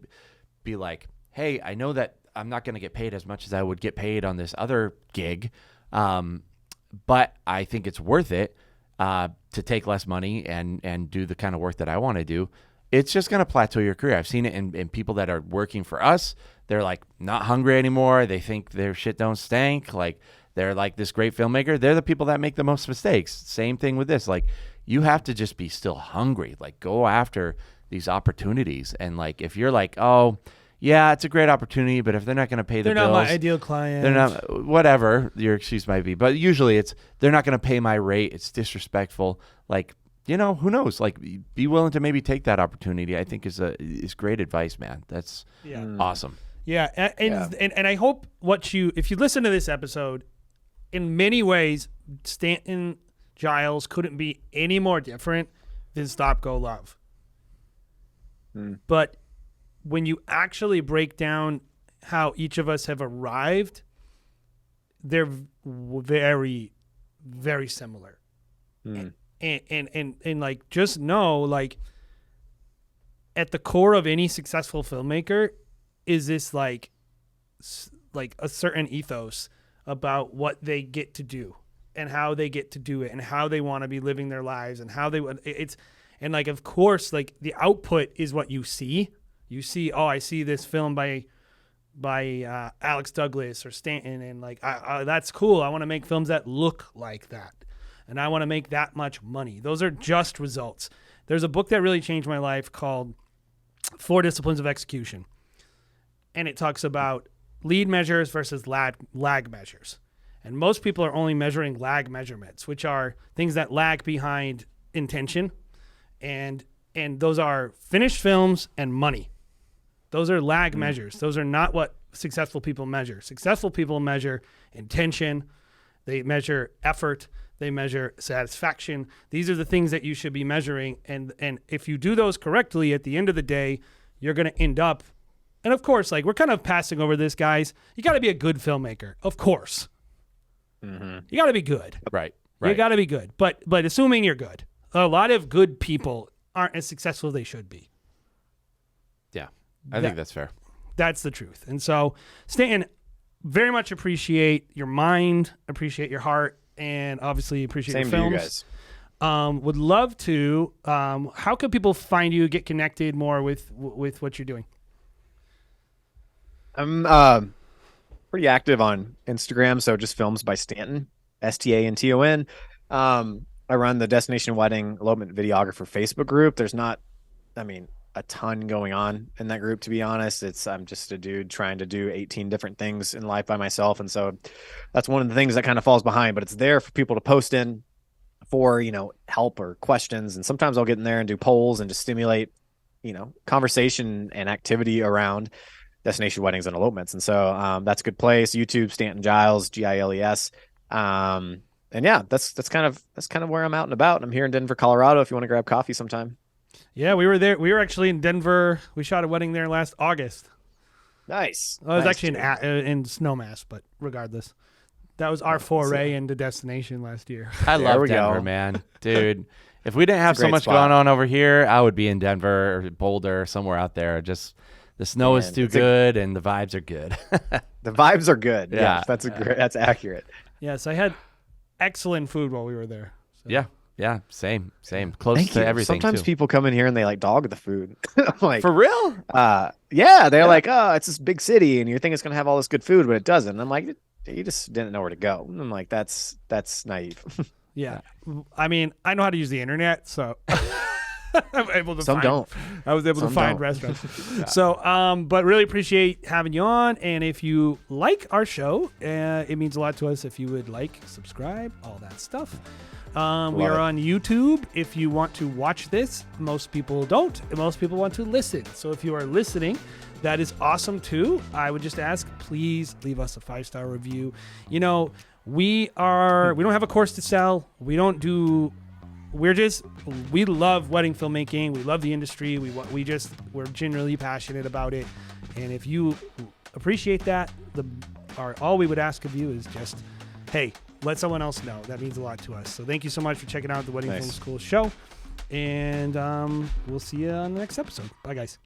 be like, hey, I know that I'm not going to get paid as much as I would get paid on this other gig, but I think it's worth it to take less money and do the kind of work that I want to do. It's just going to plateau your career. I've seen it in people that are working for us. They're like not hungry anymore. They think their shit don't stank. Like they're like this great filmmaker. They're the people that make the most mistakes. Same thing with this. Like you have to just be still hungry. Like go after these opportunities. And like if you're like, oh, yeah, it's a great opportunity, but if they're not going to pay the bills, they're not my ideal client. They're not, whatever your excuse might be. But usually they're not going to pay my rate. It's disrespectful. Like, who knows? Like, be willing to maybe take that opportunity. I think is great advice, man. That's awesome. Yeah, and I hope if you listen to this episode, in many ways, Stanton Giles couldn't be any more different than Stop Go Love. But when you actually break down how each of us have arrived, they're very, very similar. And like just know, like at the core of any successful filmmaker is this like a certain ethos about what they get to do and how they get to do it and how they want to be living their lives and how they would and like of course like the output is what you see. You see, oh, I see this film by Alex Douglas or Stanton, and like, that's cool. I want to make films that look like that, and I want to make that much money. Those are just results. There's a book that really changed my life called 4 Disciplines of Execution, and it talks about lead measures versus lag measures. And most people are only measuring lag measurements, which are things that lag behind intention, and those are finished films and money. Those are lag measures. Those are not what successful people measure. Successful people measure intention. They measure effort. They measure satisfaction. These are the things that you should be measuring. And if you do those correctly, at the end of the day, you're going to end up. And of course, like, we're kind of passing over this, guys. You got to be a good filmmaker, of course. You got to be good. Right. You got to be good. But assuming you're good, a lot of good people aren't as successful as they should be. Yeah. I think that's fair. That's the truth. And so, Stanton, very much appreciate your mind, appreciate your heart, and obviously appreciate your films. Same to you guys. Would love to. How can people find you, get connected more with what you're doing? I'm pretty active on Instagram, so just Films by Stanton, Stanton. I run the Destination Wedding Elopement Videographer Facebook group. There's not, a ton going on in that group, to be honest. I'm just a dude trying to do 18 different things in life by myself, and so that's one of the things that kind of falls behind. But it's there for people to post in for help or questions, and sometimes I'll get in there and do polls and just stimulate conversation and activity around destination weddings and elopements. And so that's a good place. YouTube, Stanton Giles, Giles. And yeah, that's kind of where I'm out and about. I'm here in Denver, Colorado, if you want to grab coffee sometime. Yeah, we were there. We were actually in Denver. We shot a wedding there last August. Nice. It was actually in Snowmass, but regardless, that was our foray into destination last year. I love we Denver, go. man. Dude, if we didn't have so great much spot. going on over here, I would be in Denver or Boulder or somewhere out there. Just the snow is too good and the vibes are good. The vibes are good. Yeah. Yes, that's accurate. Yes, I had excellent food while we were there. So. Yeah. Same. Close Thank to you. everything. Sometimes too. people come in here and they like dog the food. I'm like, For real? yeah, they're like, oh, it's this big city and you think it's going to have all this good food, but it doesn't. And I'm like, you just didn't know where to go. And I'm like, that's naive. Yeah. I mean, I know how to use the internet, so I'm able to Some don't. I was able to Some find don't. restaurants. So, but really appreciate having you on. And if you like our show, it means a lot to us if you would like, subscribe, all that stuff. We are on YouTube. If you want to watch this, most people don't. Most people want to listen. So if you are listening, that is awesome too. I would just ask, please leave us a 5-star review. We don't have a course to sell. We love wedding filmmaking. We love the industry. We're genuinely passionate about it. And if you appreciate that, all we would ask of you is just, hey, let someone else know. That means a lot to us. So thank you so much for checking out the Wedding Film School show. And we'll see you on the next episode. Bye, guys.